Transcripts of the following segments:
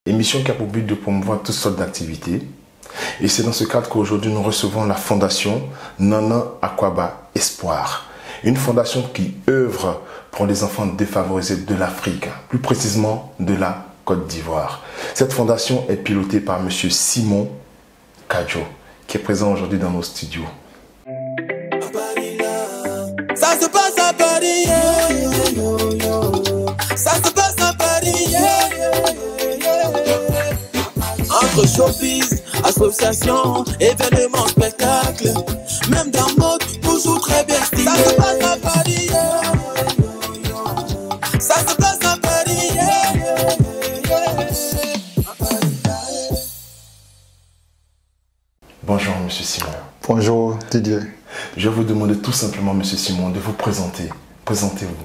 Émission qui a pour but de promouvoir toutes sortes d'activités. Et c'est dans ce cadre qu'aujourd'hui nous recevons la fondation Nana Akwaaba Espoir. Une fondation qui œuvre pour les enfants défavorisés de l'Afrique, plus précisément de la Côte d'Ivoire. Cette fondation est pilotée par M. Simon Kadjo, qui est présent aujourd'hui dans nos studios. Ça se passe à Paris, ça se passe à Paris, entre showbiz, association, événements, spectacles, même dans mode, toujours très bien stylé. Ça se passe à Paris, ça se passe à Paris, Bonjour M. Simon. Bonjour Didier. Je vais vous demander tout simplement, M. Simon, de vous présenter. Présentez-vous.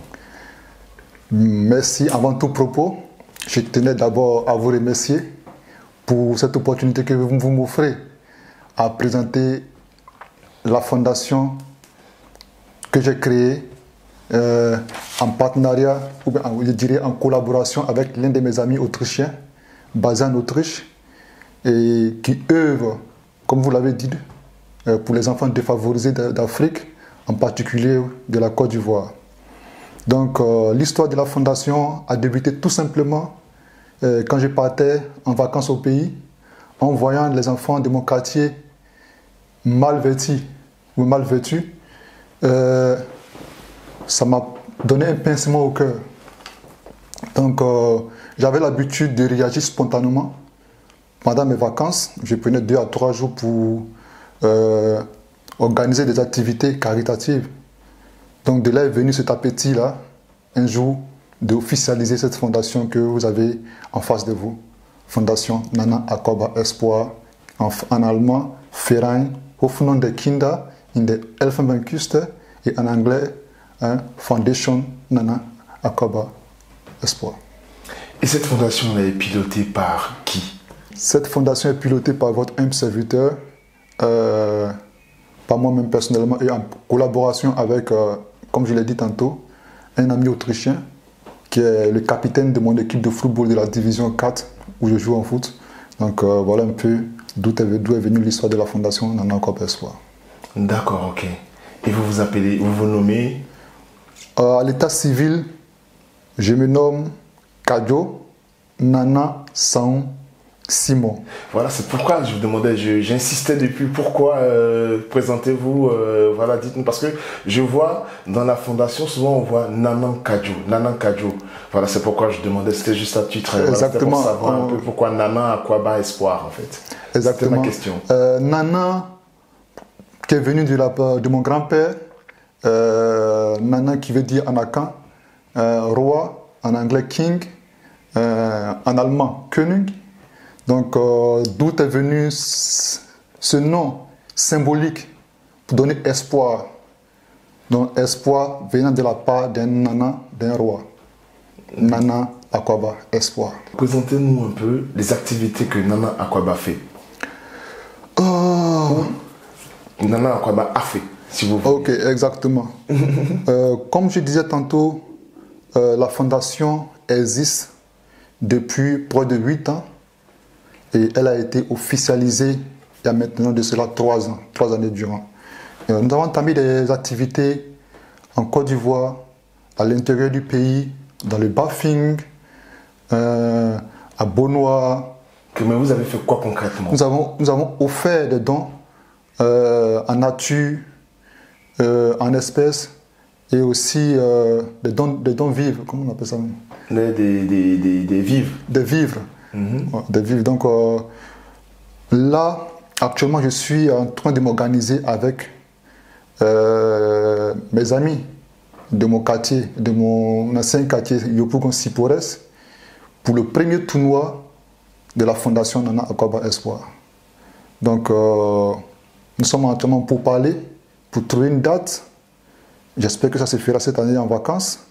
Merci. Avant tout propos, je tenais d'abord à vous remercier pour cette opportunité que vous m'offrez à présenter la fondation que j'ai créée en partenariat, ou bien je dirais en collaboration avec l'un de mes amis autrichiens, basé en Autriche, et qui œuvre, comme vous l'avez dit, pour les enfants défavorisés d'Afrique, en particulier de la Côte d'Ivoire. Donc l'histoire de la fondation a débuté tout simplement quand je partais en vacances au pays, en voyant les enfants de mon quartier mal vêtus, ça m'a donné un pincement au cœur. Donc j'avais l'habitude de réagir spontanément. Pendant mes vacances, je prenais 2 à 3 jours pour organiser des activités caritatives. Donc de là est venu cet appétit-là, un jour, d'officialiser cette fondation que vous avez en face de vous. Fondation Nana Akwaaba Espoir, en allemand, Verein Hoffnung der Kinder in der Elfenbeinküste, et en anglais, Foundation Nana Akwaaba Espoir. Et cette fondation est pilotée par qui? Cette fondation est pilotée par votre humble serviteur, par moi-même personnellement, et en collaboration avec, comme je l'ai dit tantôt, un ami autrichien qui est le capitaine de mon équipe de football de la division 4 où je joue en foot. Donc voilà un peu d'où est venue l'histoire de la fondation Nana Akwaaba Espoir. D'accord, ok. Et vous vous appelez, vous vous nommez? À l'état civil, je me nomme Kadjo Nana Saon Simon. Voilà, c'est pourquoi je vous demandais, j'insistais depuis, pourquoi présentez-vous, voilà, dites-nous, parce que je vois dans la fondation, souvent on voit Nana Kadjo. Voilà, c'est pourquoi je demandais, c'était juste à titre, Exactement. Voilà, pour savoir un peu pourquoi Nana Akwaaba Espoir, en fait. Exactement. C'était ma question. Nana, qui est venu de la part de mon grand-père, Nana qui veut dire Anakan, roi, en anglais king, en allemand König. Donc, d'où est venu ce nom symbolique pour donner espoir. Donc, espoir venant de la part d'un nana, d'un roi. Nana Akwaaba Espoir. Présentez-nous un peu les activités que Nana Akwaaba fait. Nana Akwaaba a fait, si vous voulez. Ok, exactement. Comme je disais tantôt, la fondation existe depuis près de 8 ans. Et elle a été officialisée il y a maintenant de cela 3 ans, 3 années durant. Nous avons entamé des activités en Côte d'Ivoire, à l'intérieur du pays, dans le Bafing, à Bonoa. Mais vous avez fait quoi concrètement? Nous avons offert des dons en nature, en espèces, et aussi des dons vivres, comment on appelle ça? Des vivres. Des vivres. De vivre. Donc là, actuellement, je suis en train de m'organiser avec mes amis de mon quartier, de mon ancien quartier Yopougon Sipores, pour le premier tournoi de la fondation Nana Akwaaba Espoir. Donc nous sommes actuellement pour parler, pour trouver une date. J'espère que ça se fera cette année en vacances,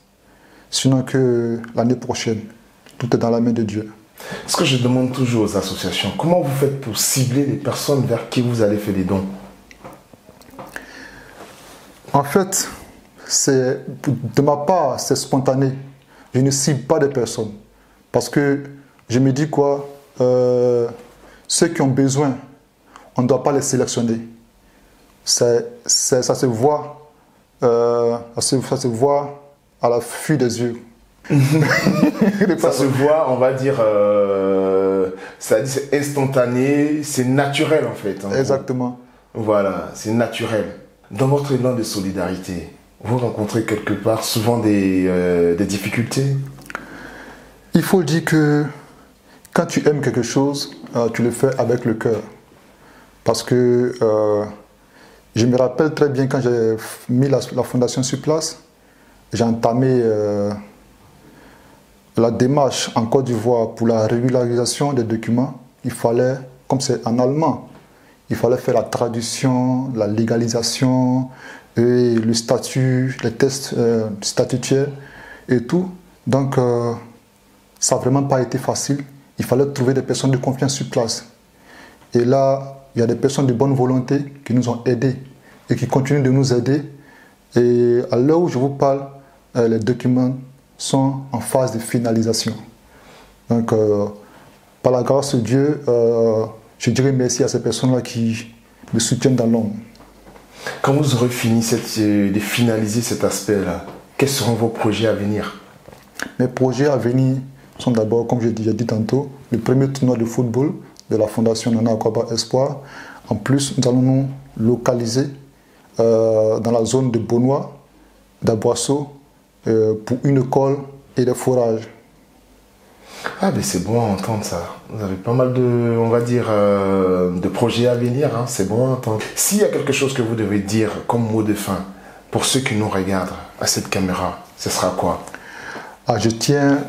sinon que l'année prochaine. Tout est dans la main de Dieu. Ce que je demande toujours aux associations, comment vous faites pour cibler les personnes vers qui vous allez faire des dons? En fait, de ma part, c'est spontané. Je ne cible pas des personnes. Parce que je me dis quoi, ceux qui ont besoin, on ne doit pas les sélectionner. Ça se voit à la fuite des yeux. Ça se voit, on va dire, c'est instantané, c'est naturel en fait. Exactement. Voilà, c'est naturel. Dans votre élan de solidarité, vous rencontrez quelque part souvent des difficultés? Il faut dire que quand tu aimes quelque chose, tu le fais avec le cœur. Parce que je me rappelle très bien quand j'ai mis la fondation sur place, j'ai entamé la démarche en Côte d'Ivoire pour la régularisation des documents. Il fallait, comme c'est en allemand, il fallait faire la traduction, la légalisation, et le statut, les tests statutaires et tout. Donc, ça n'a vraiment pas été facile. Il fallait trouver des personnes de confiance sur place. Et là, il y a des personnes de bonne volonté qui nous ont aidés et qui continuent de nous aider. Et à l'heure où je vous parle, les documents sont en phase de finalisation. Donc, par la grâce de Dieu, je dirais merci à ces personnes-là qui me soutiennent dans l'ombre. Quand vous aurez fini de finaliser cet aspect-là, quels seront vos projets à venir? Mes projets à venir sont d'abord, comme j'ai dit tantôt, le premier tournoi de football de la Fondation Nana Akwaba Espoir. En plus, nous allons nous localiser dans la zone de Bonois, d'Aboisseau, pour une école et des forages. Ah, mais c'est bon à entendre ça. Vous avez pas mal de, on va dire, de projets à venir. Hein. C'est bon à entendre. S'il y a quelque chose que vous devez dire comme mot de fin pour ceux qui nous regardent à cette caméra, ce sera quoi? Ah, je tiens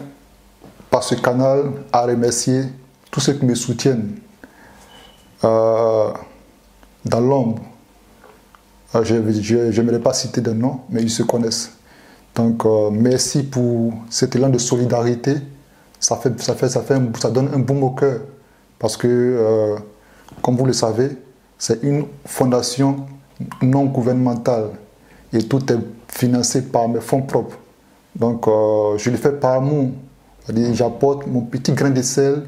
par ce canal à remercier tous ceux qui me soutiennent dans l'ombre. Je n'aimerais pas citer de nom, mais ils se connaissent. Donc, merci pour cet élan de solidarité. Ça donne un baume au cœur. Parce que, comme vous le savez, c'est une fondation non gouvernementale. Et tout est financé par mes fonds propres. Donc, je le fais par amour. J'apporte mon petit grain de sel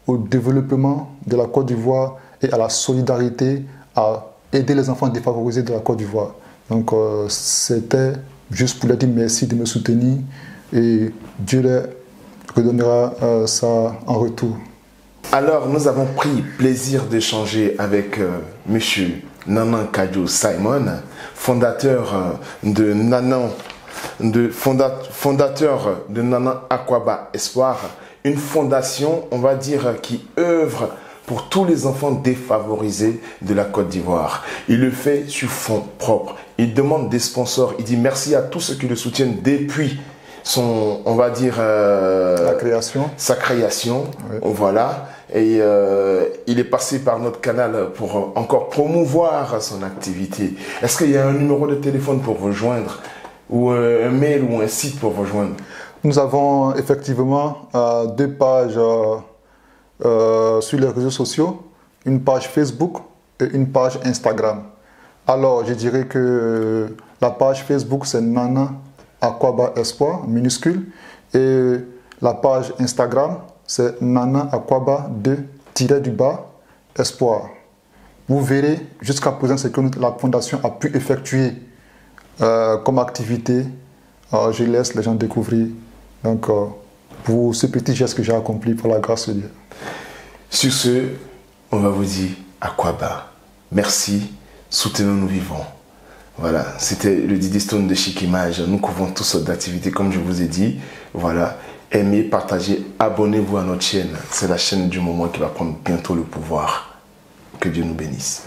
au développement de la Côte d'Ivoire et à la solidarité, à aider les enfants défavorisés de la Côte d'Ivoire. Donc, c'était juste pour leur dire merci de me soutenir et Dieu leur redonnera ça en retour. Alors, nous avons pris plaisir d'échanger avec monsieur Nanan Kadiou Simon, fondateur de Nana Akwaba Espoir, une fondation, on va dire, qui œuvre pour tous les enfants défavorisés de la Côte d'Ivoire. Il le fait sur fonds propres. Il demande des sponsors. Il dit merci à tous ceux qui le soutiennent depuis son, on va dire, sa création. Oui. Voilà. Et il est passé par notre canal pour encore promouvoir son activité. Est-ce qu'il y a un numéro de téléphone pour vous joindre, ou un mail ou un site pour vous joindre? Nous avons effectivement 2 pages sur les réseaux sociaux, une page Facebook et une page Instagram. Alors, je dirais que la page Facebook, c'est Nana Akwaba Espoir, minuscule, et la page Instagram, c'est Nana Akwaba 2-du-bas Espoir. Vous verrez jusqu'à présent ce que la fondation a pu effectuer comme activité. Je laisse les gens découvrir. Donc, pour ce petit geste que j'ai accompli par la grâce de Dieu. Sur ce, on va vous dire Akwaba. Merci, soutenons nous vivons. Voilà, c'était le Didi Stone de Chic Image. Nous couvrons toutes sortes d'activités, comme je vous ai dit. Voilà, aimez, partagez, abonnez-vous à notre chaîne. C'est la chaîne du moment qui va prendre bientôt le pouvoir. Que Dieu nous bénisse.